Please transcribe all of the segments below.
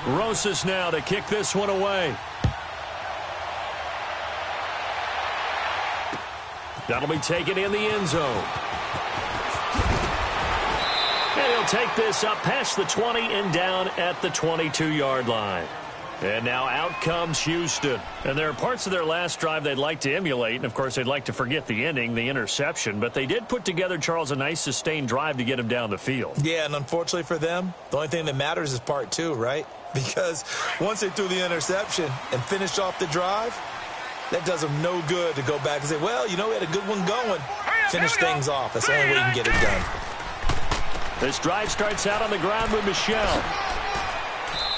Rosas now to kick this one away. That'll be taken in the end zone. And he'll take this up past the 20 and down at the 22-yard line. And now out comes Houston. And there are parts of their last drive they'd like to emulate. And, of course, they'd like to forget the ending, the interception. But they did put together, Charles, a nice sustained drive to get him down the field. Yeah, and unfortunately for them, the only thing that matters is part two, right? Because once they threw the interception and finished off the drive, that does them no good to go back and say, well, you know, we had a good one going. Finish things off. That's the only way you can get it done. This drive starts out on the ground with Michel.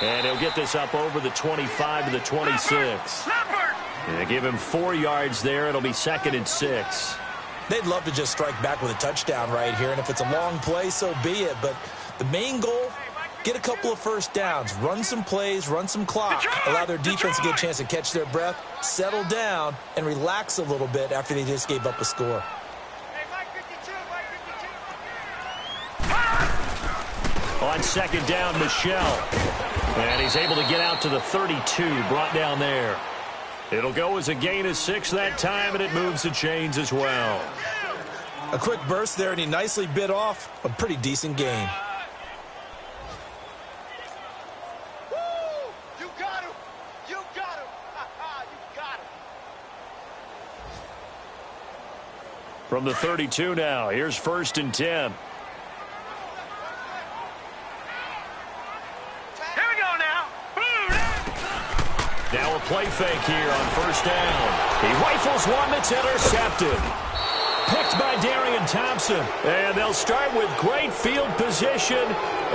And he'll get this up over the 25 to the 26. And give him 4 yards there. It'll be 2nd and 6. They'd love to just strike back with a touchdown right here. And if it's a long play, so be it. But the main goal, get a couple of first downs. Run some plays, run some clock. Allow their defense to get a chance to catch their breath, settle down, and relax a little bit after they just gave up a score. On 2nd down, Michel. And he's able to get out to the 32, brought down there. It'll go as a gain of 6 that time, and it moves the chains as well. A quick burst there, and he nicely bit off a pretty decent gain. You got him! You got him! You got him! From the 32 now, here's 1st and 10. Now a play fake here on 1st down. He rifles one that's intercepted. Picked by Darian Thompson. And they'll start with great field position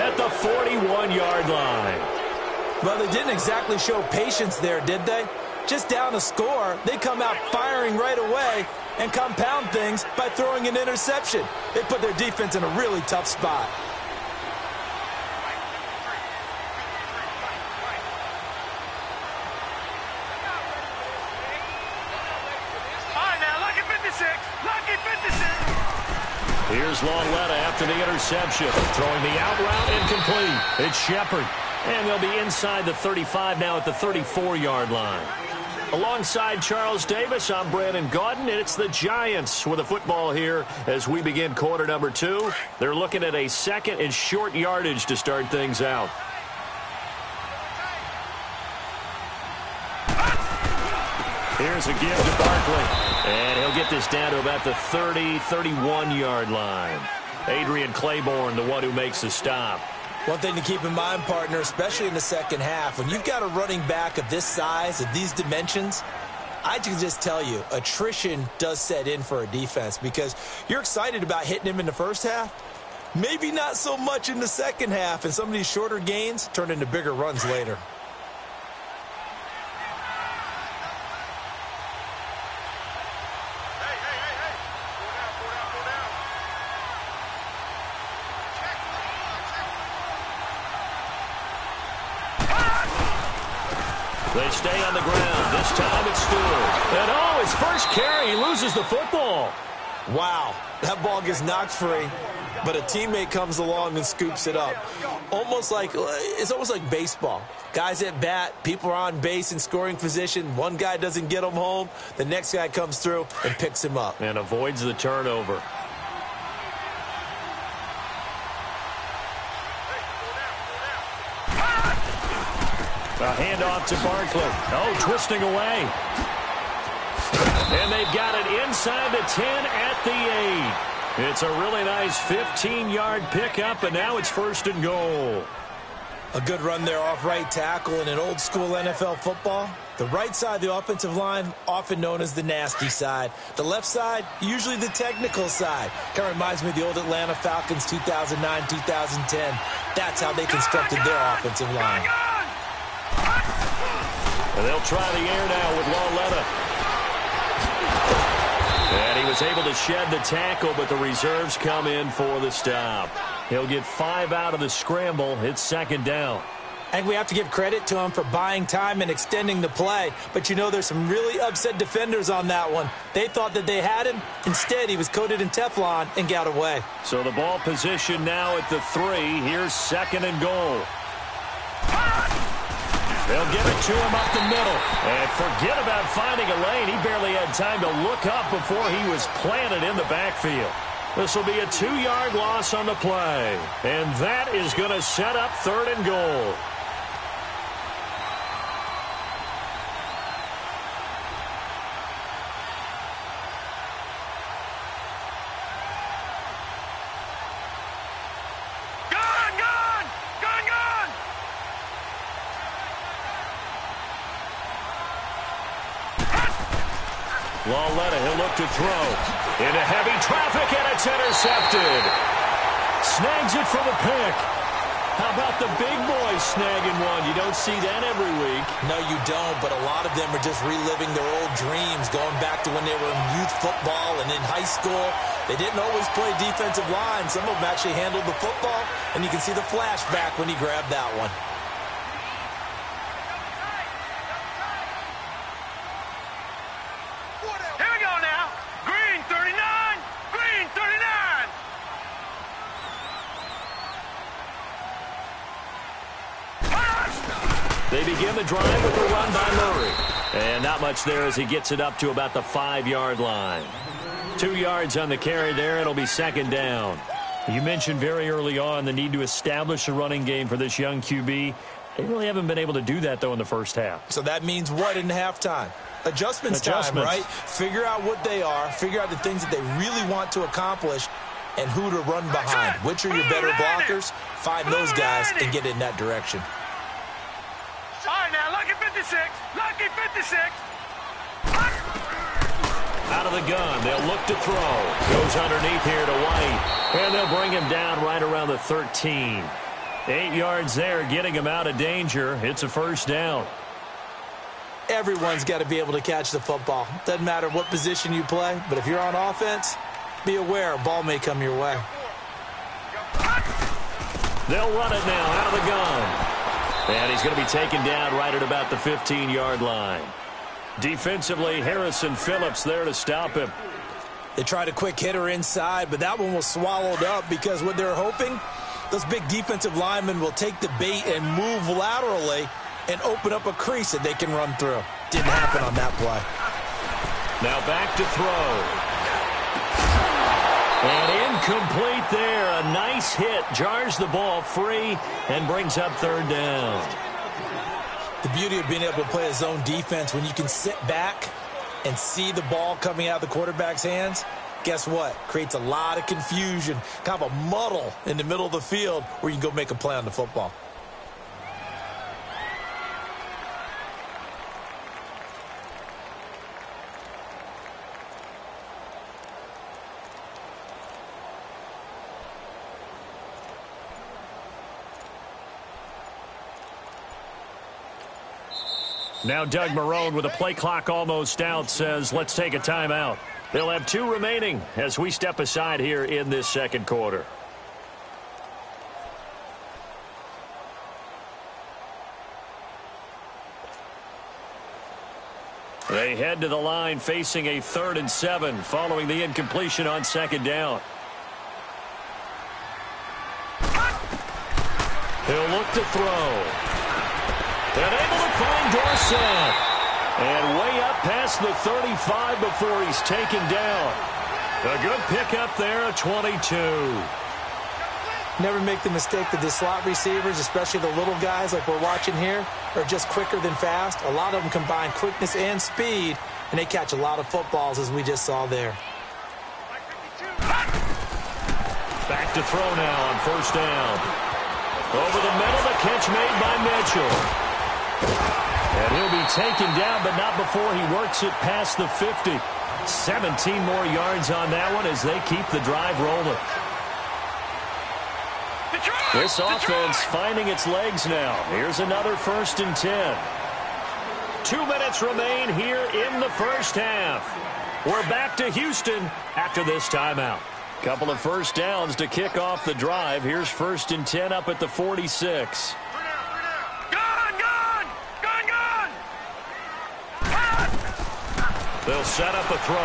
at the 41-yard line. Well, they didn't exactly show patience there, did they? Just down a score, they come out firing right away and compound things by throwing an interception. They put their defense in a really tough spot. Here's Longetta after the interception. Throwing the out route incomplete. It's Shepard. And they'll be inside the 35 now at the 34-yard line. Alongside Charles Davis, I'm Brandon Gaudin, and it's the Giants with the football here as we begin quarter number 2. They're looking at a 2nd and short yardage to start things out. Here's a give to Barkley. And he'll get this down to about the 30, 31-yard line. Adrian Claiborne, the one who makes the stop. One thing to keep in mind, partner, especially in the second half, when you've got a running back of this size, of these dimensions, I can just tell you, attrition does set in for a defense because you're excited about hitting him in the first half. Maybe not so much in the second half, and some of these shorter gains turn into bigger runs later. They stay on the ground. This time it's Stewart. And oh, his first carry, he loses the football. Wow, that ball gets knocked free, but a teammate comes along and scoops it up. It's almost like baseball. Guys at bat, people are on base in scoring position. One guy doesn't get him home. The next guy comes through and picks him up. And avoids the turnover. A handoff to Barkley. Oh, twisting away. And they've got it inside the 10 at the 8. It's a really nice 15-yard pickup, and now it's 1st and goal. A good run there off right tackle in an old-school NFL football. The right side of the offensive line, often known as the nasty side. The left side, usually the technical side. Kind of reminds me of the old Atlanta Falcons 2009, 2010. That's how they constructed their offensive line. And they'll try the air now with Longetta. And he was able to shed the tackle, but the reserves come in for the stop. He'll get 5 out of the scramble. It's 2nd down. I think we have to give credit to him for buying time and extending the play. But, you know, there's some really upset defenders on that one. They thought that they had him. Instead, he was coated in Teflon and got away. So the ball position now at the 3. Here's 2nd and goal. They'll give it to him up the middle. And forget about finding a lane. He barely had time to look up before he was planted in the backfield. This will be a 2-yard loss on the play. And that is going to set up 3rd and goal. Lawletta, he'll look to throw. Into heavy traffic, and it's intercepted. Snags it for the pick. How about the big boys snagging one? You don't see that every week. No, you don't, but a lot of them are just reliving their old dreams, going back to when they were in youth football and in high school. They didn't always play defensive line. Some of them actually handled the football, and you can see the flashback when he grabbed that one. They begin the drive with a run by Murray. And not much there as he gets it up to about the 5-yard line. 2 yards on the carry there. It'll be 2nd down. You mentioned very early on the need to establish a running game for this young QB. They really haven't been able to do that, though, in the first half. So that means what in halftime? Adjustments time, right? Figure out what they are. Figure out the things that they really want to accomplish and who to run behind. Which are your better blockers? Find those guys and get in that direction. All right, now, lucky 56. Lucky 56. Out of the gun. They'll look to throw. Goes underneath here to White. And they'll bring him down right around the 13. 8 yards there, getting him out of danger. It's a 1st down. Everyone's got to be able to catch the football. Doesn't matter what position you play, but if you're on offense, be aware a ball may come your way. They'll run it now out of the gun. And he's going to be taken down right at about the 15-yard line. Defensively, Harrison Phillips there to stop him. They tried a quick hitter inside, but that one was swallowed up because what they're hoping, those big defensive linemen will take the bait and move laterally and open up a crease that they can run through. Didn't happen on that play. Now back to throw. And incomplete there. A nice hit. Jars the ball free and brings up 3rd down. The beauty of being able to play a zone defense when you can sit back and see the ball coming out of the quarterback's hands, guess what? Creates a lot of confusion, kind of a muddle in the middle of the field where you can go make a play on the football. Now Doug Marrone with a play clock almost out says, let's take a timeout. They'll have 2 remaining as we step aside here in this 2nd quarter. They head to the line facing a 3rd and 7 following the incompletion on 2nd down. He'll look to throw. And able to find Dorsett. And way up past the 35 before he's taken down. A good pickup there at 22. Never make the mistake that the slot receivers, especially the little guys like we're watching here, are just quicker than fast. A lot of them combine quickness and speed, and they catch a lot of footballs, as we just saw there. Back to throw now on 1st down. Over the middle, the catch made by Mitchell. And he'll be taken down, but not before he works it past the 50. 17 more yards on that one as they keep the drive rolling. This offense finding its legs now. Here's another 1st and 10. 2 minutes remain here in the 1st half. We're back to Houston after this timeout. Couple of 1st downs to kick off the drive. Here's 1st and 10 up at the 46. They'll set up a throw.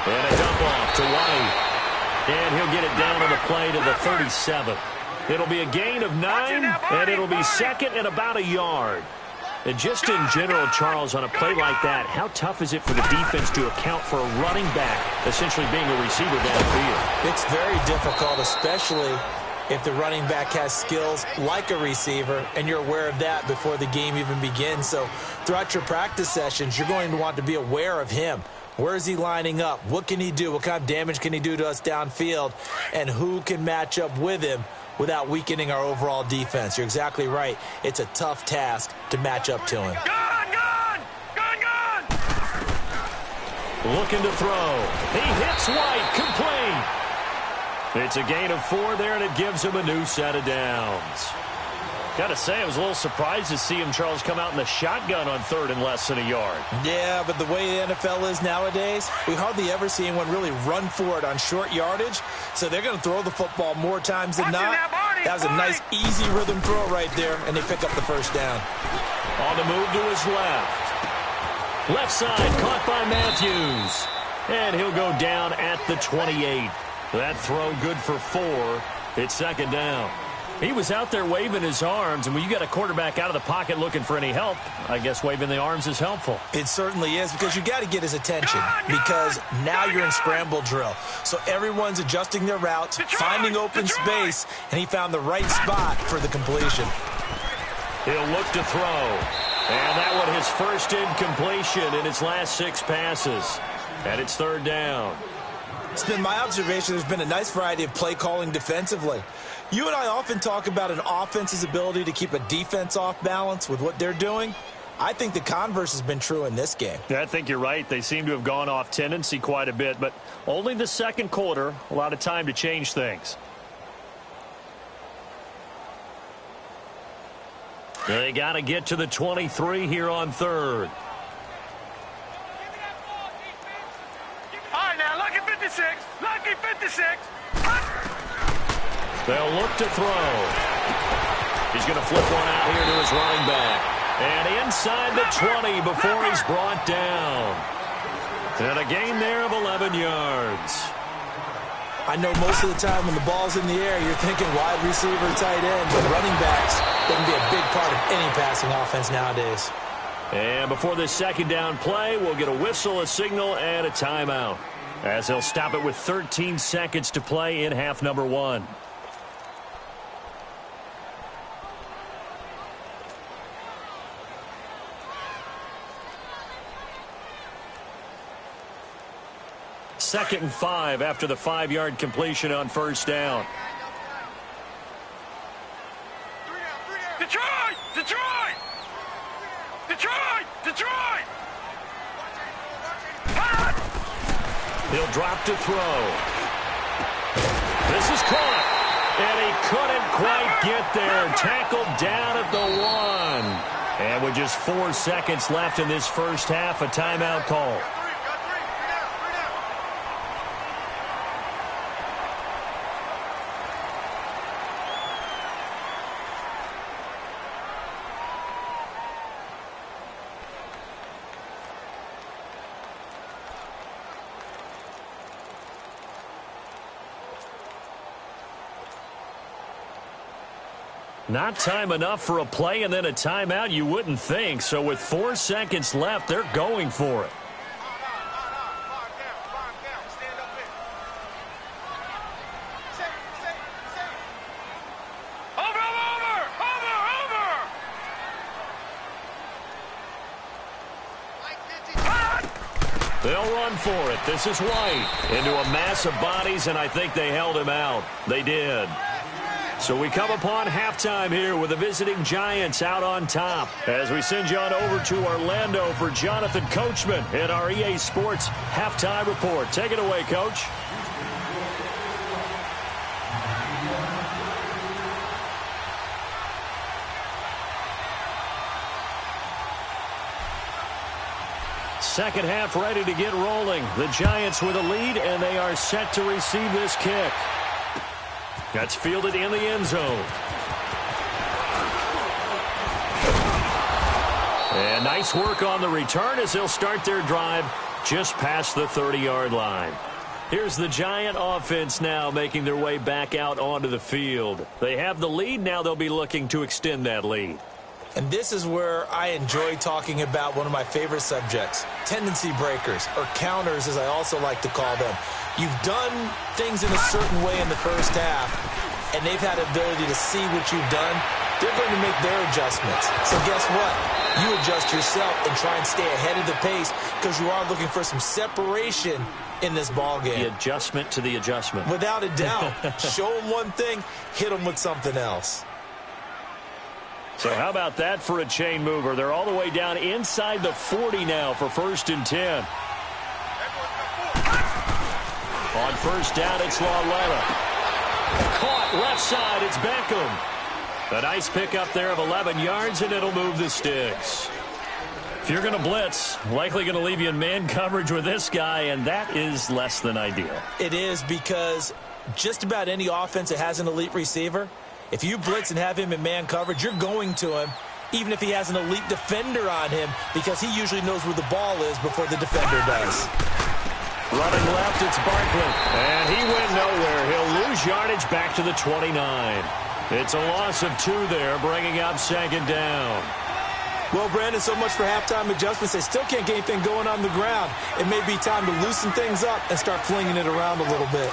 And a dump off to White. And he'll get it down on the play to the 37. It'll be a gain of 9, and it'll be second and about a yard. And just in general, Charles, on a play like that, how tough is it for the defense to account for a running back essentially being a receiver downfield? It's very difficult, especially if the running back has skills like a receiver, and you're aware of that before the game even begins. So throughout your practice sessions, you're going to want to be aware of him. Where is he lining up? What can he do? What kind of damage can he do to us downfield? And who can match up with him without weakening our overall defense? You're exactly right. It's a tough task to match up to him. Gun! Looking to throw. He hits White, complete. It's a gain of 4 there, and it gives him a new set of downs. Got to say, I was a little surprised to see him, Charles, come out in the shotgun on 3rd and less than a yard. Yeah, but the way the NFL is nowadays, we hardly ever see anyone really run for it on short yardage. So they're going to throw the football more times than not. That was a nice, easy rhythm throw right there, and they pick up the first down. On the move to his left. Left side, caught by Matthews. And he'll go down at the 28. That throw good for 4. It's second down. He was out there waving his arms, and when you got a quarterback out of the pocket looking for any help, I guess waving the arms is helpful. It certainly is, because you got to get his attention, because now you're in scramble drill. So everyone's adjusting their routes, finding open space, and he found the right spot for the completion. He'll look to throw. And that one his first incompletion in his last 6 passes. And it's 3rd down. It's been my observation there's been a nice variety of play calling defensively. You and I often talk about an offense's ability to keep a defense off balance with what they're doing. I think the converse has been true in this game. Yeah, I think you're right. They seem to have gone off tendency quite a bit, but only the second quarter, a lot of time to change things. They got to get to the 23 here on 3rd. All right, now, lucky 56. Lucky 56. They'll look to throw. He's going to flip one out here to his running back. And inside the 20 before he's brought down. And a gain there of 11 yards. I know most of the time when the ball's in the air, you're thinking wide receiver, tight end, but running backs, they can be a big part of any passing offense nowadays. And before this second down play, we'll get a whistle, a signal, and a timeout, as they'll stop it with 13 seconds to play in half number 1. Second and 5 after the 5-yard completion on first down. Detroit! Detroit! Detroit! Detroit! He'll drop to throw. This is caught. And he couldn't quite get there. Tackled down at the 1. And with just 4 seconds left in this first half, a timeout call. Not time enough for a play and then a timeout, you wouldn't think. So with 4 seconds left, they're going for it. They'll run for it. This is White into a mass of bodies, and I think they held him out. They did. So we come upon halftime here with the visiting Giants out on top, as we send you on over to Orlando for Jonathan Coachman in our EA Sports Halftime Report. Take it away, Coach. Second half ready to get rolling. The Giants with a lead, and they are set to receive this kick. That's fielded in the end zone. And nice work on the return as they'll start their drive just past the 30-yard line. Here's the Giant offense now making their way back out onto the field. They have the lead. Now they'll be looking to extend that lead. And this is where I enjoy talking about one of my favorite subjects, tendency breakers, or counters as I also like to call them. You've done things in a certain way in the first half, and they've had the ability to see what you've done. They're going to make their adjustments. So guess what? You adjust yourself and try and stay ahead of the pace because you are looking for some separation in this ball game. The adjustment to the adjustment. Without a doubt. Show them one thing, hit them with something else. So how about that for a chain mover? They're all the way down inside the 40 now for 1st and 10. On 1st down, it's Lauletta. Caught left side, it's Beckham. A nice pickup there of 11 yards, and it'll move the sticks. If you're going to blitz, likely going to leave you in man coverage with this guy, and that is less than ideal. It is, because just about any offense that has an elite receiver, if you blitz and have him in man coverage, you're going to him, even if he has an elite defender on him, because he usually knows where the ball is before the defender does. Running left, it's Barkley. And he went nowhere. He'll lose yardage back to the 29. It's a loss of 2 there, bringing up 2nd down. Well, Brandon, so much for halftime adjustments. They still can't get anything going on the ground. It may be time to loosen things up and start flinging it around a little bit.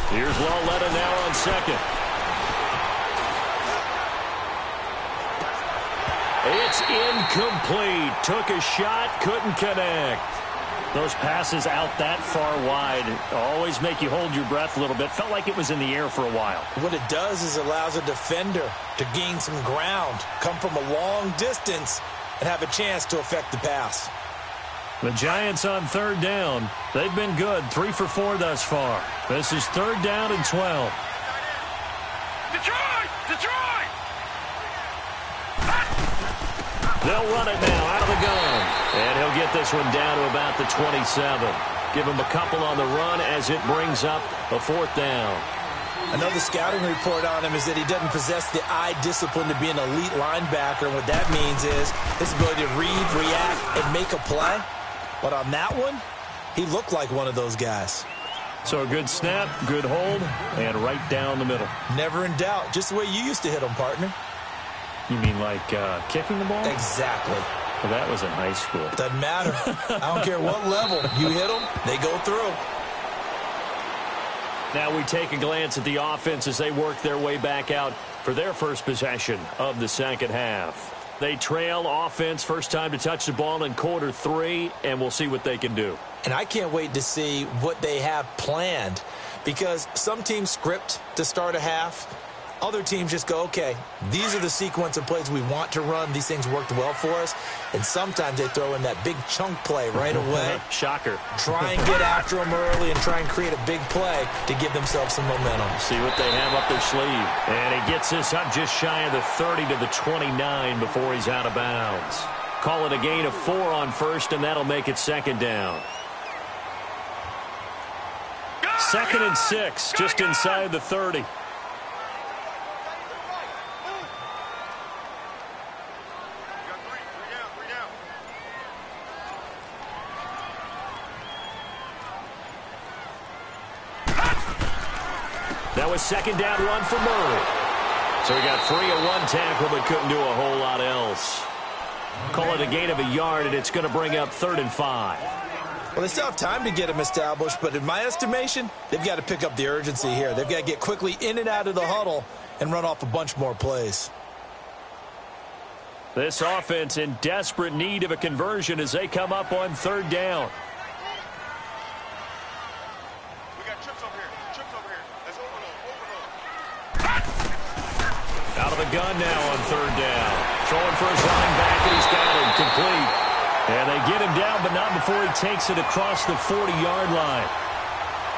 Here's Lauletta now on 2nd. It's incomplete. Took a shot, couldn't connect. Those passes out that far wide always make you hold your breath a little bit. Felt like it was in the air for a while. What it does is allows a defender to gain some ground, come from a long distance, and have a chance to affect the pass. The Giants on 3rd down. They've been good, 3 for 4 thus far. This is 3rd down and 12. Detroit! Detroit! They'll run it now out of the gun. And he'll get this one down to about the 27. Give him a couple on the run as it brings up a 4th down. Another scouting report on him is that he doesn't possess the eye discipline to be an elite linebacker. And what that means is his ability to read, react, and make a play. But on that one, he looked like one of those guys. So a good snap, good hold, and right down the middle. Never in doubt. Just the way you used to hit them, partner. You mean like kicking the ball? Exactly. Well, that was in high school. Doesn't matter. I don't care what level. You hit them, they go through. Now we take a glance at the offense as they work their way back out for their first possession of the 2nd half. They trail offense, first time to touch the ball in quarter 3, and we'll see what they can do. And I can't wait to see what they have planned, because some teams script to start a half. Other teams just go, okay, these are the sequence of plays we want to run. These things worked well for us. And sometimes they throw in that big chunk play right away. Shocker. Try and get after them early and try and create a big play to give themselves some momentum. See what they have up their sleeve. And he gets this up just shy of the 30 to the 29 before he's out of bounds. Call it a gain of 4 on 1st, and that'll make it 2nd down. 2nd and 6, just inside the 30. That was 2nd down run for Murray. So he got free of 1 tackle but couldn't do a whole lot else. Call it a gain of 1 yard, and it's going to bring up 3rd and 5. Well, they still have time to get him established, but in my estimation, they've got to pick up the urgency here. They've got to get quickly in and out of the huddle and run off a bunch more plays. This offense in desperate need of a conversion as they come up on 3rd down. Out of the gun now on 3rd down. Throwing for his running back, and he's got him complete. And they get him down, but not before he takes it across the 40-yard line.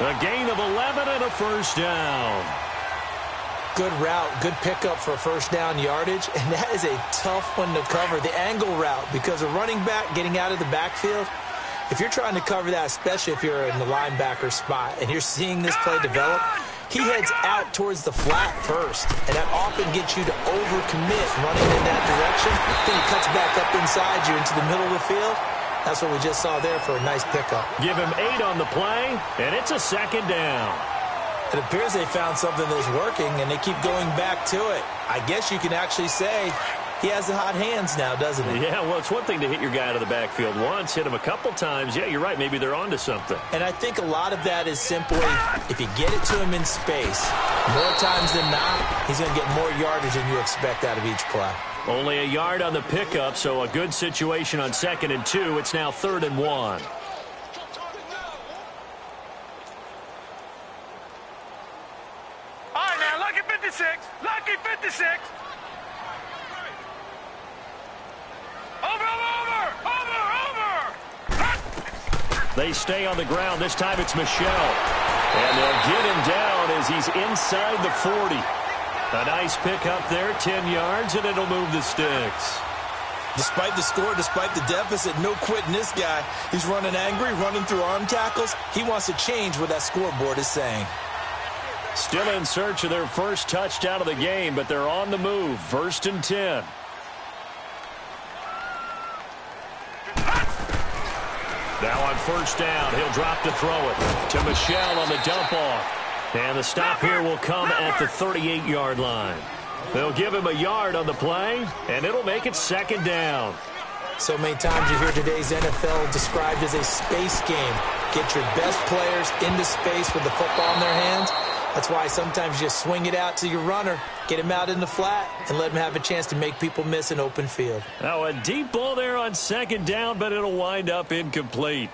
A gain of 11 and a 1st down. Good route, good pickup for 1st down yardage, and that is a tough one to cover. The angle route, because a running back getting out of the backfield, If you're trying to cover that, especially if you're in the linebacker spot and you're seeing this play develop, he heads out towards the flat first, and that often gets you to overcommit running in that direction. Then he cuts back up inside you into the middle of the field. That's what we just saw there for a nice pickup. Give him 8 on the play, and it's a second down. It appears they found something that's working, and they keep going back to it. I guess you can actually say he has the hot hands now, doesn't he? Yeah, well, it's one thing to hit your guy out of the backfield once, hit him a couple times. Yeah, you're right. Maybe they're onto something. And I think a lot of that is simply if you get it to him in space, more times than not, he's going to get more yardage than you expect out of each play. Only a yard on the pickup, so a good situation on 2nd and 2. It's now 3rd and 1. Lucky 56! Lucky 56! Over! They stay on the ground. This time it's Michelle. And they'll get him down as he's inside the 40. A nice pickup there, 10 yards, and it'll move the sticks. Despite the score, despite the deficit, no quitting this guy. He's running angry, running through arm tackles. He wants to change what that scoreboard is saying. Still in search of their first touchdown of the game, but they're on the move. 1st and 10. Now on 1st down, he'll drop to throw it to Michelle on the dump off. And the stop here will come at the 38-yard line. They'll give him a yard on the play, and it'll make it 2nd down. So many times you hear today's NFL described as a space game. Get your best players into space with the football in their hands. That's why sometimes you just swing it out to your runner, get him out in the flat, and let him have a chance to make people miss an open field. Now a deep ball there on 2nd down, but it'll wind up incomplete.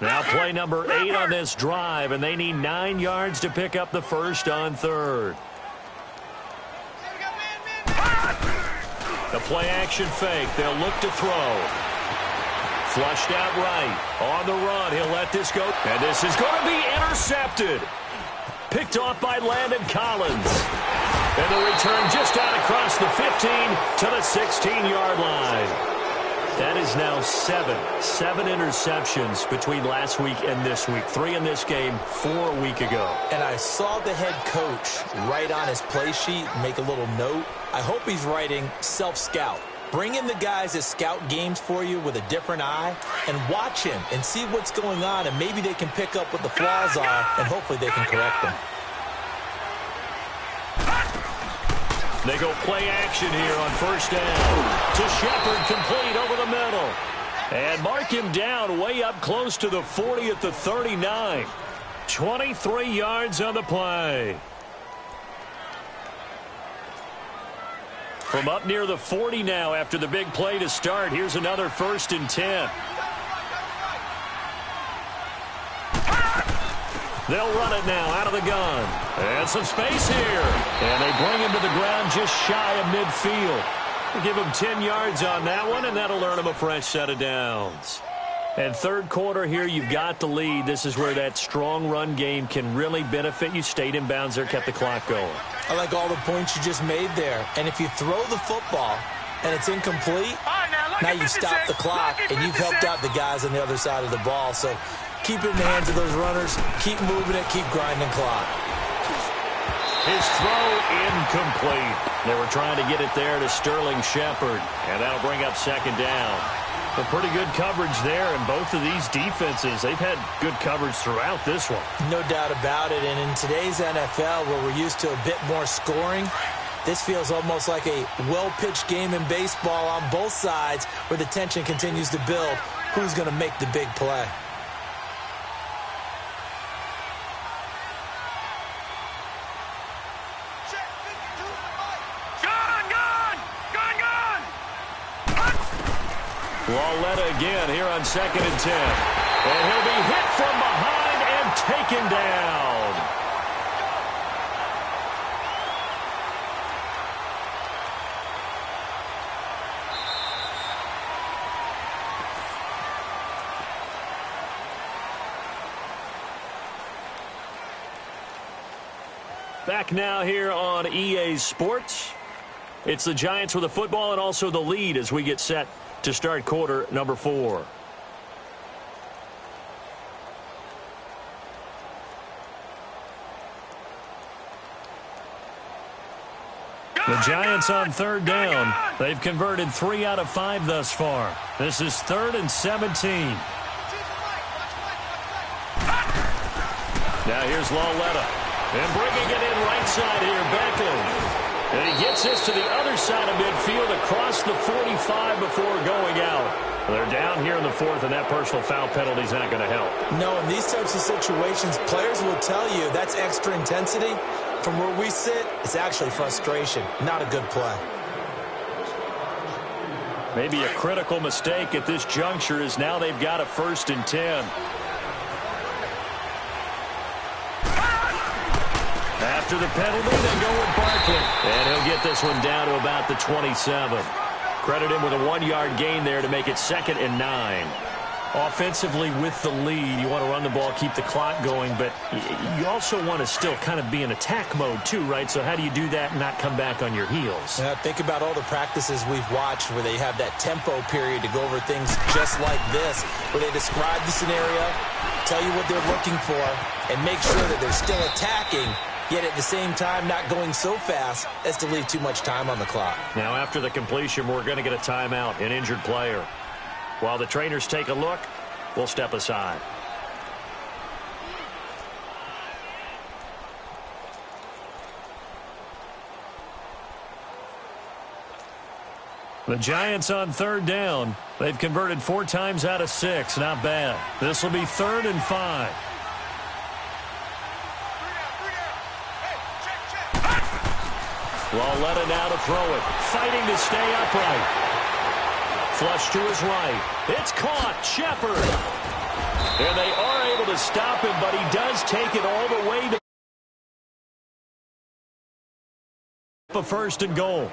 Now play number 8 on this drive, and they need 9 yards to pick up the first on 3rd. The play-action fake. They'll look to throw. Flushed out right. On the run. He'll let this go. And this is going to be intercepted. Picked off by Landon Collins. And the return just out across the 15 to the 16-yard line. That is now 7 interceptions between last week and this week. 3 in this game, 4 a week ago. And I saw the head coach write on his play sheet, make a little note. I hope he's writing self-scout. Bring in the guys that scout games for you with a different eye and watch him and see what's going on, and maybe they can pick up what the flaws are, and hopefully they can correct them. They go play action here on 1st down. To Shepard, complete over the middle. And mark him down way up close to the 40 at the 39. 23 yards on the play. From up near the 40 now after the big play to start. Here's another 1st and 10. They'll run it now out of the gun. And some space here. And they bring him to the ground just shy of midfield. We'll give him 10 yards on that one, and that'll earn him a fresh set of downs. And 3rd quarter here, you've got the lead. This is where that strong run game can really benefit you. Stayed in bounds there, kept the clock going. I like all the points you just made there. And if you throw the football and it's incomplete, now you stop the clock, and you've helped out the guys on the other side of the ball. So keep it in the hands of those runners. Keep moving it. Keep grinding clock. His throw incomplete. They were trying to get it there to Sterling Shepard, and that'll bring up 2nd down. But pretty good coverage there, and both of these defenses, they've had good coverage throughout this one. No doubt about it, and in today's NFL, where we're used to a bit more scoring, this feels almost like a well-pitched game in baseball on both sides, where the tension continues to build. Who's going to make the big play? Lauletta again here on 2nd and 10. And he'll be hit from behind and taken down. Back now here on EA Sports. It's the Giants with the football and also the lead as we get set to start quarter number 4. The Giants on third down. They've converted 3 out of 5 thus far. This is 3rd and 17. Now here's Lawletta. And bringing it in right side here, Beckham. And he gets this to the other side of midfield across the 45 before going out. They're down here in the 4th, and that personal foul penalty is not going to help. No, in these types of situations, players will tell you that's extra intensity. From where we sit, it's actually frustration, not a good play. Maybe a critical mistake at this juncture is now they've got a 1st and 10. After the penalty, they go with Barkley. And he'll get this one down to about the 27. Credit him with a 1-yard gain there to make it 2nd and 9. Offensively with the lead, you want to run the ball, keep the clock going, but you also want to still kind of be in attack mode too, right? So how do you do that and not come back on your heels? Yeah, think about all the practices we've watched where they have that tempo period to go over things just like this, where they describe the scenario, tell you what they're looking for, and make sure that they're still attacking, yet at the same time not going so fast as to leave too much time on the clock. Now after the completion, we're going to get a timeout, an injured player. While the trainers take a look, we'll step aside. The Giants on third down. They've converted 4 times out of 6. Not bad. This will be 3rd and 5. Lawletta now to throw it. Fighting to stay upright. Flush to his right. It's caught. Shepard. And they are able to stop him, but he does take it all the way to a 1st and goal.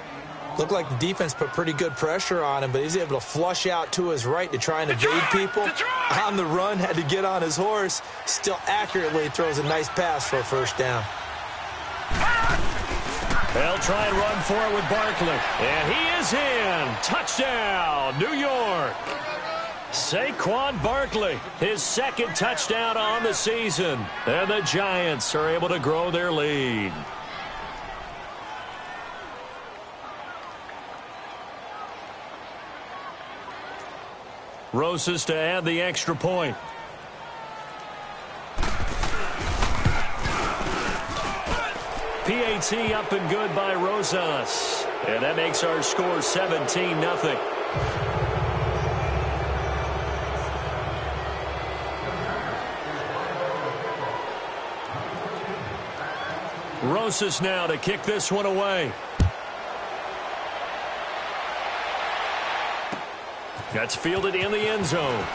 Looked like the defense put pretty good pressure on him, but he's able to flush out to his right to try and evade people. On the run, had to get on his horse. Still accurately throws a nice pass for a 1st down. They'll try and run for it with Barkley. And he is in. Touchdown, New York. Saquon Barkley, his 2nd touchdown on the season. And the Giants are able to grow their lead. Rosas to add the extra point. PAT up and good by Rosas. And that makes our score 17-0. Rosas now to kick this one away. That's fielded in the end zone.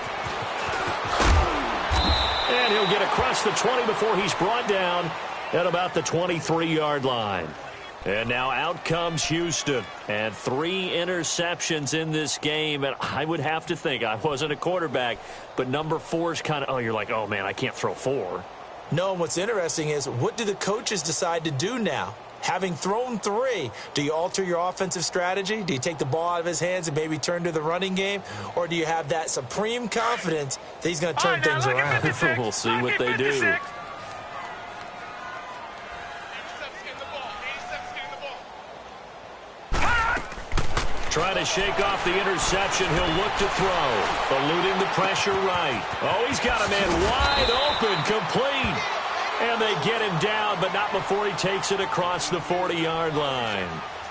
And he'll get across the 20 before he's brought down at about the 23-yard line. And now out comes Houston. And 3 interceptions in this game. And I would have to think, I wasn't a quarterback, but number 4 is kind of, you're like, oh, man, I can't throw 4. No, and what's interesting is, what do the coaches decide to do now? Having thrown 3, do you alter your offensive strategy? Do you take the ball out of his hands and maybe turn to the running game? Or do you have that supreme confidence that he's going to turn things around? We'll see what they do. Trying to shake off the interception. He'll look to throw. Eluding the pressure right. Oh, he's got a man wide open, complete. And they get him down, but not before he takes it across the 40-yard line.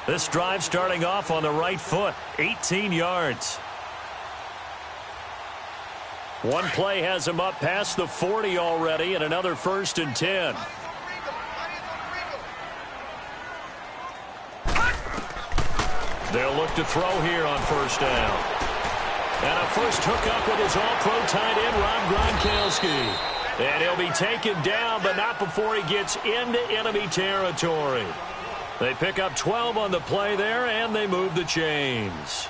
This drive starting off on the right foot, 18 yards. One play has him up past the 40 already, and another 1st and 10. They'll look to throw here on 1st down. And a first hookup with his all-pro tight end, Rob Gronkowski. And he'll be taken down, but not before he gets into enemy territory. They pick up 12 on the play there, and they move the chains.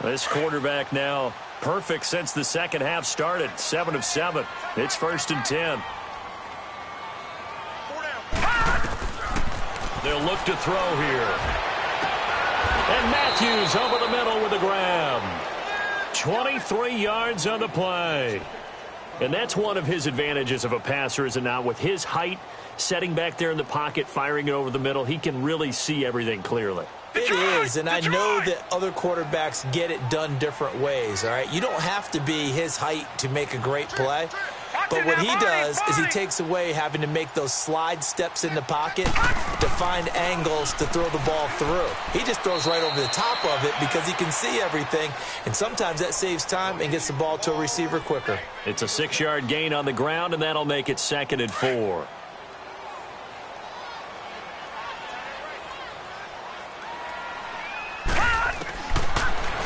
This quarterback now perfect since the second half started. 7 of 7. It's 1st and 10. They'll look to throw here. And Matthews over the middle with a grab. 23 yards on the play. And that's one of his advantages of a passer, is it not? With his height, setting back there in the pocket, firing it over the middle, he can really see everything clearly. It is, and I know that other quarterbacks get it done different ways, all right? You don't have to be his height to make a great play. But what he does is he takes away having to make those slide steps in the pocket to find angles to throw the ball through. He just throws right over the top of it because he can see everything, and sometimes that saves time and gets the ball to a receiver quicker. It's a 6-yard gain on the ground, and that'll make it 2nd and 4.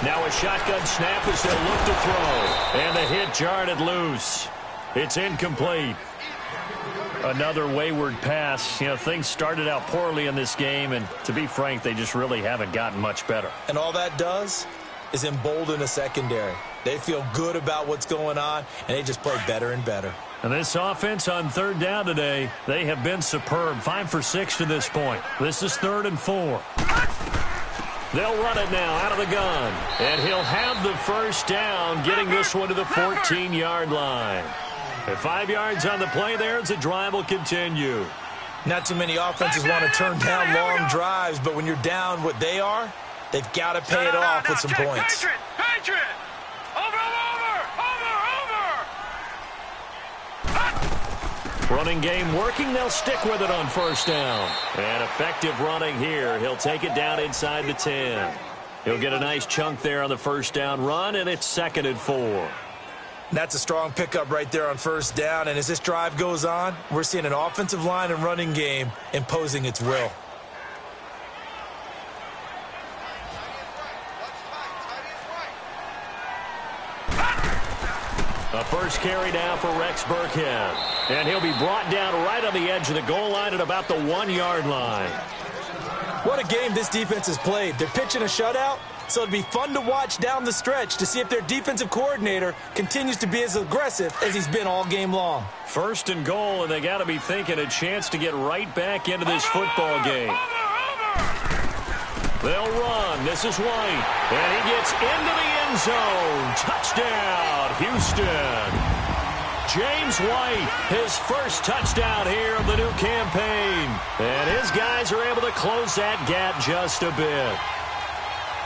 Now a shotgun snap as they'll look to throw. And the hit jarred it loose. It's incomplete. Another wayward pass. You know, things started out poorly in this game, and to be frank, they just really haven't gotten much better. And all that does is embolden a secondary. They feel good about what's going on, and they just play better and better. And this offense on 3rd down today, they have been superb. 5 for 6 to this point. This is 3rd and 4. They'll run it now out of the gun. And he'll have the 1st down, getting this one to the 14-yard line. At 5 yards on the play there as the drive will continue. Not too many offenses want to turn down long drives, but when you're down what they are, they've got to pay it off with some points. Patriot! Over! Running game working. They'll stick with it on 1st down. And effective running here. He'll take it down inside the 10. He'll get a nice chunk there on the 1st down run, and it's 2nd and 4. That's a strong pickup right there on 1st down. And as this drive goes on, we're seeing an offensive line and running game imposing its will. A first carry now for Rex Burkhead. And he'll be brought down right on the edge of the goal line at about the 1-yard line. What a game this defense has played. They're pitching a shutout, so it'd be fun to watch down the stretch to see if their defensive coordinator continues to be as aggressive as he's been all game long. 1st and goal, and they got to be thinking a chance to get right back into this football game. They'll run. This is White. And he gets into the end zone. Touchdown, Houston. James White, his 1st touchdown here of the new campaign. And his guys are able to close that gap just a bit.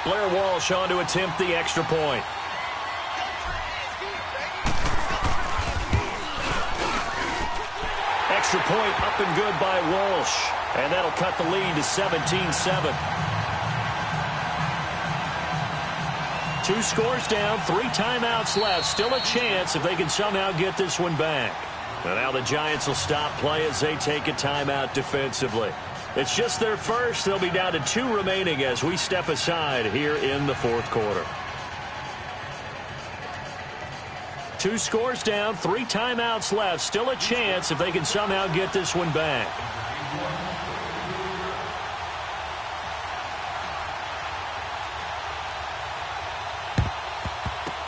Blair Walsh on to attempt the extra point. Extra point up and good by Walsh. And that'll cut the lead to 17-7. 2 scores down, 3 timeouts left. Still a chance if they can somehow get this one back. And now the Giants will stop play as they take a timeout defensively. It's just their first. They'll be down to 2 remaining as we step aside here in the 4th quarter. 2 scores down, 3 timeouts left. Still a chance if they can somehow get this one back.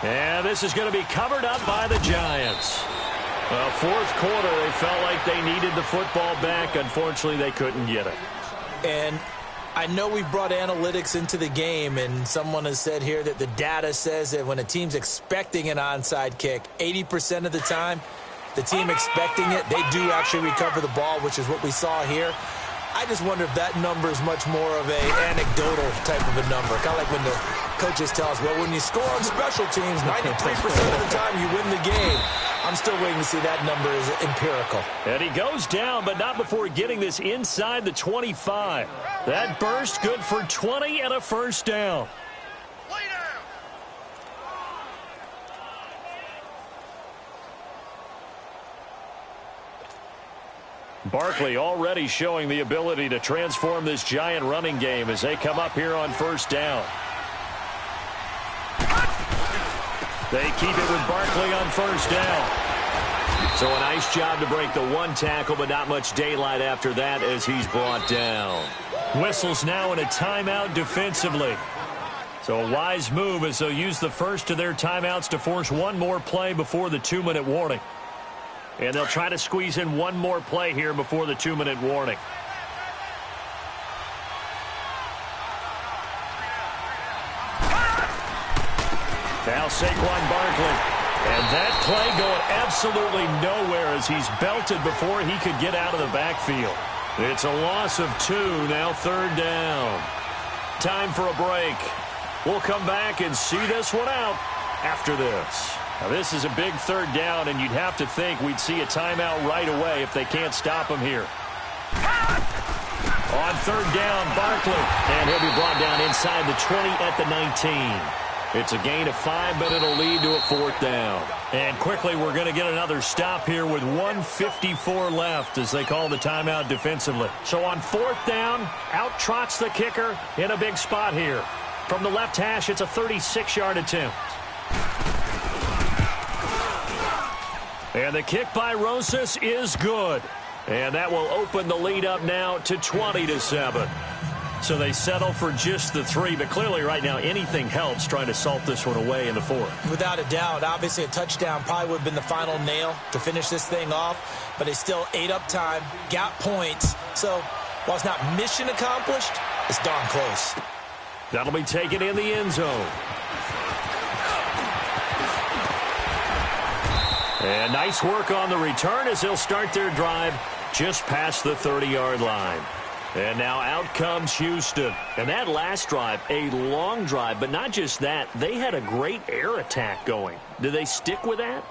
And this is going to be covered up by the Giants. Well, 4th quarter, they felt like they needed the football back. Unfortunately, they couldn't get it. And I know we brought analytics into the game, and someone has said here that the data says that when a team's expecting an onside kick, 80% of the time, the team expecting it, they do actually recover the ball, which is what we saw here. I just wonder if that number is much more of an anecdotal type of a number. Kind of like when the coaches tell us, well, when you score on special teams, 93% of the time you win the game. I'm still waiting to see that number is empirical. And he goes down, but not before getting this inside the 25. That burst good for 20 and a 1st down. Barkley already showing the ability to transform this Giant running game as they come up here on 1st down. They keep it with Barkley on 1st down. So a nice job to break the 1 tackle, but not much daylight after that as he's brought down. Whistles now in a timeout defensively. So a wise move as they'll use the first of their timeouts to force one more play before the 2-minute warning. And they'll try to squeeze in one more play here before the 2-minute warning. Now Saquon Barkley. And that play going absolutely nowhere as he's belted before he could get out of the backfield. It's a loss of 2, now 3rd down. Time for a break. We'll come back and see this one out after this. Now, this is a big 3rd down, and you'd have to think we'd see a timeout right away if they can't stop him here. On 3rd down, Barkley. And he'll be brought down inside the 20 at the 19. It's a gain of 5, but it'll lead to a 4th down. And quickly, we're going to get another stop here with 1:54 left as they call the timeout defensively. So on 4th down, out trots the kicker in a big spot here. From the left hash, it's a 36-yard attempt. And the kick by Rosas is good. And that will open the lead up now to 20-7. So they settle for just the 3, but clearly right now anything helps trying to salt this one away in the 4th. Without a doubt, obviously a touchdown probably would have been the final nail to finish this thing off, but they still ate up time, got points. So while it's not mission accomplished, it's darn close. That'll be taken in the end zone. And nice work on the return as they'll start their drive just past the 30-yard line. And now out comes Houston. And that last drive, a long drive, but not just that. They had a great air attack going. Do they stick with that?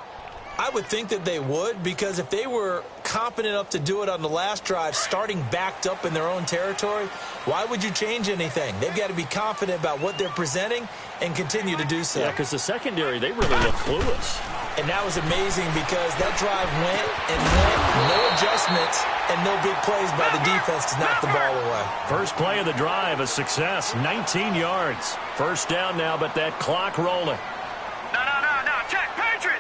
I would think that they would, because if they were confident enough to do it on the last drive, starting backed up in their own territory, why would you change anything? They've got to be confident about what they're presenting and continue to do so. Yeah, because the secondary, they really look clueless. And that was amazing because that drive went and went, no adjustments, and no big plays by the defense to knock the ball away. First play of the drive, a success, 19 yards. 1st down now, but that clock rolling. No, check, Patriot.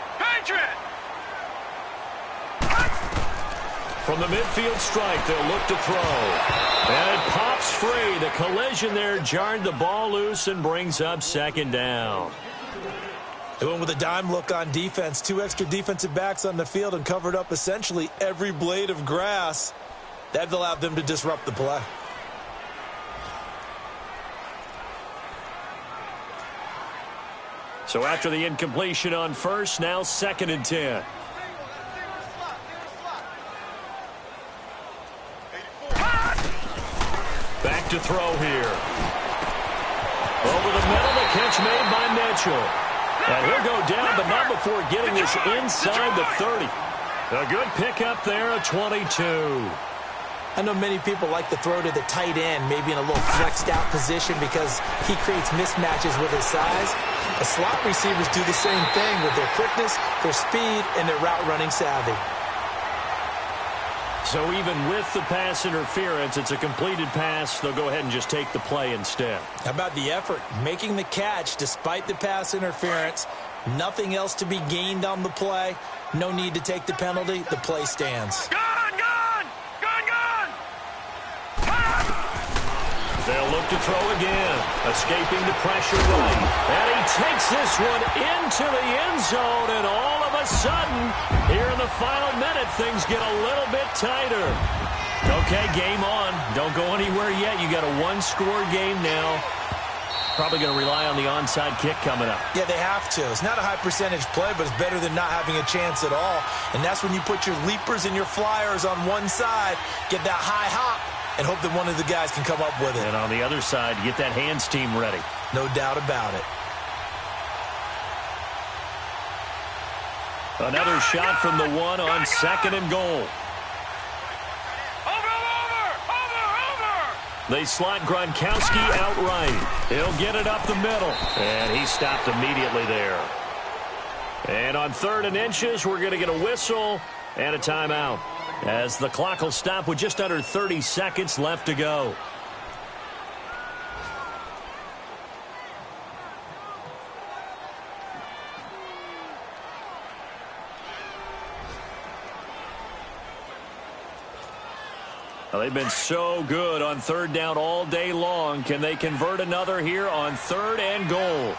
From the midfield strike, they'll look to throw. And it pops free. The collision there jarred the ball loose and brings up 2nd down. They went with a dime look on defense. 2 extra defensive backs on the field and covered up essentially every blade of grass. That allowed them to disrupt the play. So after the incompletion on 1st, now 2nd and 10. Back to throw here. Over the middle, the catch made by Mitchell. And he'll go down, but not before getting this inside the 30. A good pickup there, a 22. I know many people like to throw to the tight end, maybe in a little flexed out position because he creates mismatches with his size. The slot receivers do the same thing with their quickness, their speed, and their route running savvy. So even with the pass interference, it's a completed pass. They'll go ahead and just take the play instead. How about the effort? Making the catch despite the pass interference. Nothing else to be gained on the play. No need to take the penalty. The play stands. Gone! They'll look to throw again. Escaping the pressure right. And he takes this one into the end zone. And all of a sudden, here in the final minute, things get a little bit tighter. Okay, game on. Don't go anywhere yet. You got a 1-score game now. Probably going to rely on the onside kick coming up. Yeah, they have to. It's not a high percentage play, but it's better than not having a chance at all. And that's when you put your leapers and your flyers on one side, get that high hop, and hope that one of the guys can come up with it. And on the other side, get that hands team ready. No doubt about it. Another shot from the 1 on 2nd and goal. They slot Gronkowski outright. He'll get it up the middle. And he stopped immediately there. And on 3rd and inches, we're going to get a whistle and a timeout, as the clock will stop with just under 30 seconds left to go. Well, they've been so good on third down all day long. Can they convert another here on third and goal?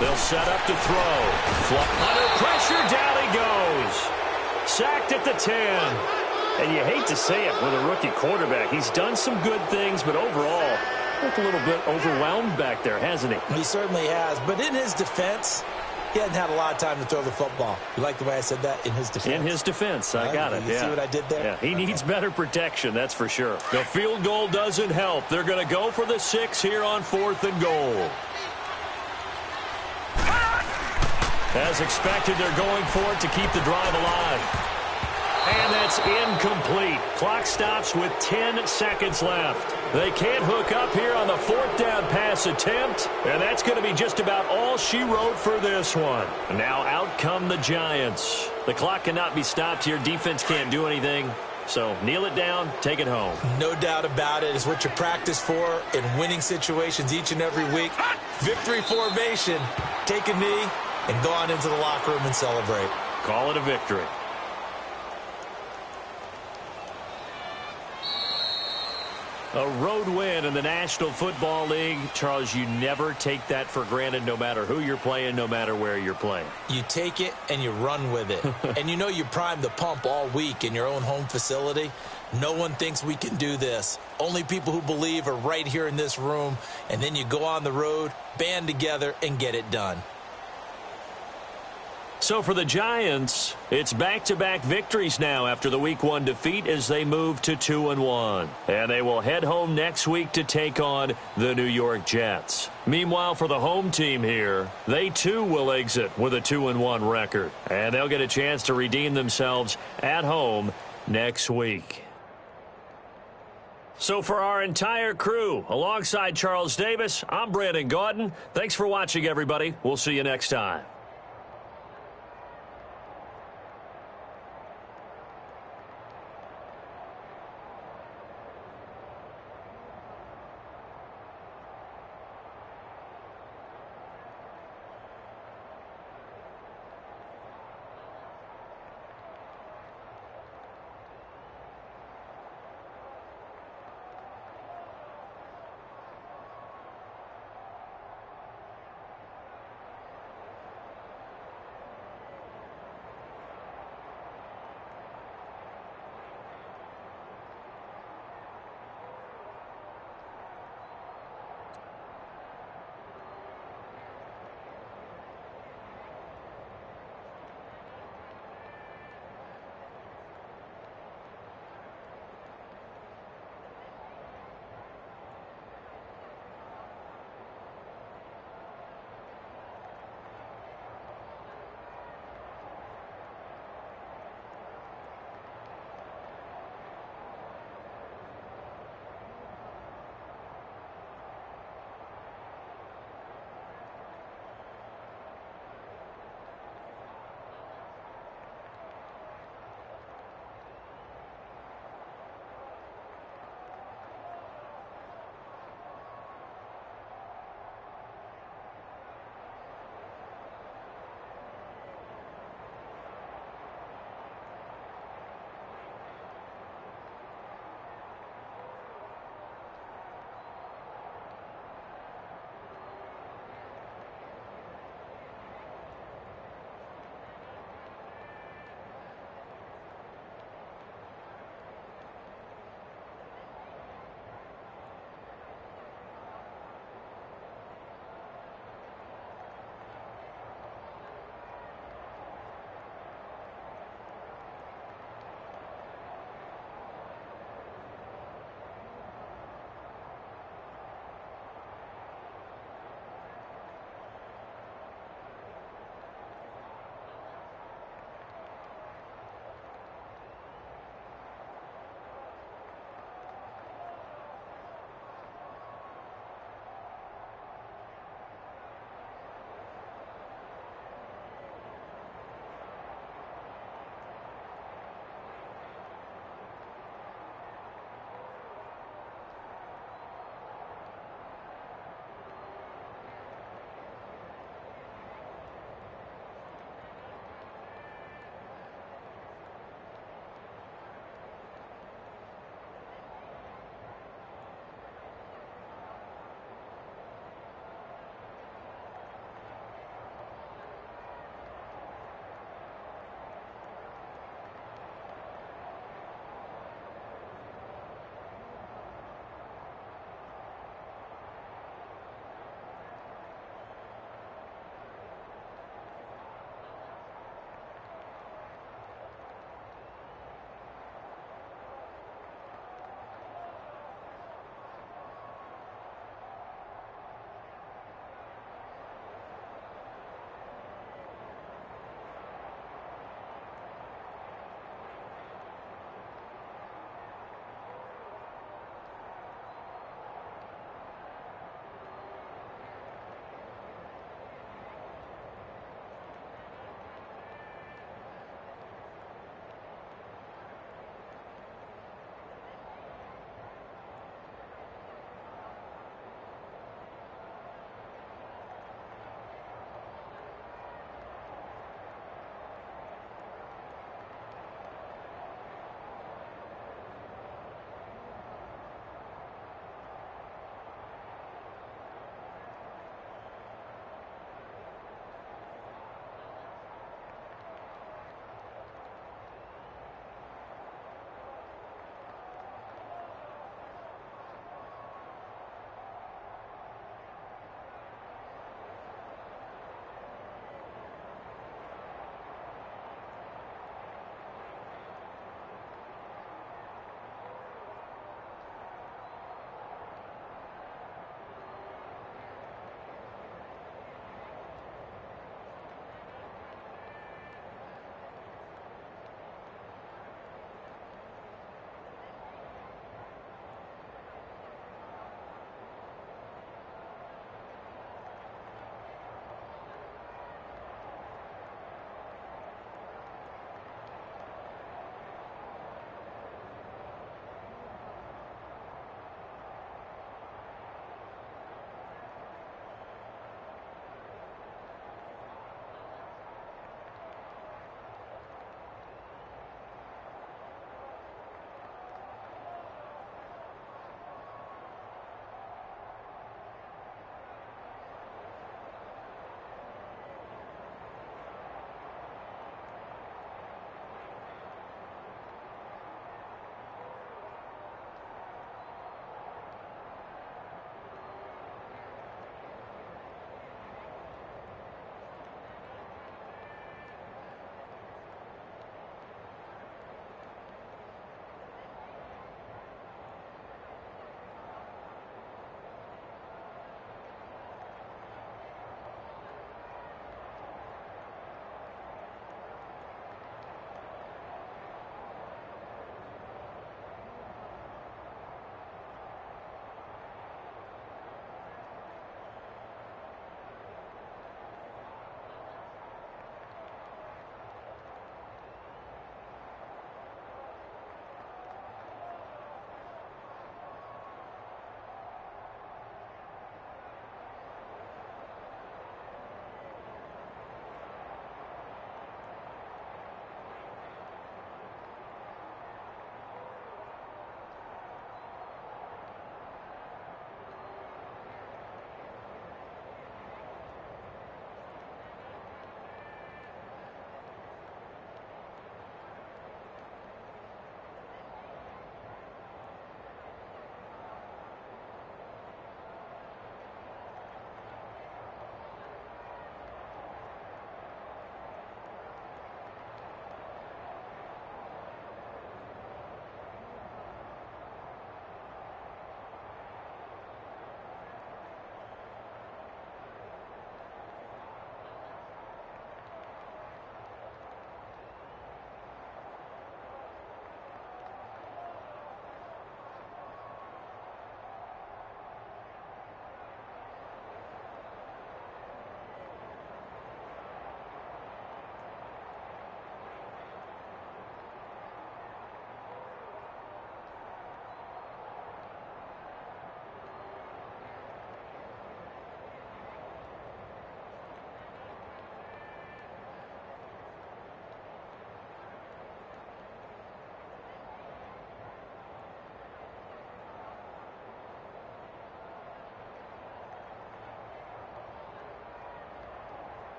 They'll set up to throw. Under pressure, down he goes. Sacked at the 10. And you hate to say it with a rookie quarterback. He's done some good things, but overall, looked a little bit overwhelmed back there, hasn't he? He certainly has. But in his defense, he hasn't had a lot of time to throw the football. You like the way I said that? In his defense? In his defense. I got it. You see what I did there? Yeah, he needs better protection, that's for sure. The field goal doesn't help. They're going to go for the 6 here on 4th and goal. As expected, they're going for it to keep the drive alive. And that's incomplete. Clock stops with 10 seconds left. They can't hook up here on the 4th down pass attempt. And that's going to be just about all she wrote for this one. Now out come the Giants. The clock cannot be stopped here. Defense can't do anything. So kneel it down, take it home. No doubt about it. It's what you practice for in winning situations each and every week. Victory formation. Take a knee and go on into the locker room and celebrate. Call it a victory. A road win in the National Football League. Charles, you never take that for granted no matter who you're playing, no matter where you're playing. You take it and you run with it. And you know you primed the pump all week in your own home facility. No one thinks we can do this. Only people who believe are right here in this room. And then you go on the road, band together, and get it done. So for the Giants, it's back-to-back victories now after the Week 1 defeat as they move to 2-1. And they will head home next week to take on the New York Jets. Meanwhile, for the home team here, they too will exit with a 2-1 record. And they'll get a chance to redeem themselves at home next week. So for our entire crew, alongside Charles Davis, I'm Brandon Gaudin. Thanks for watching, everybody. We'll see you next time.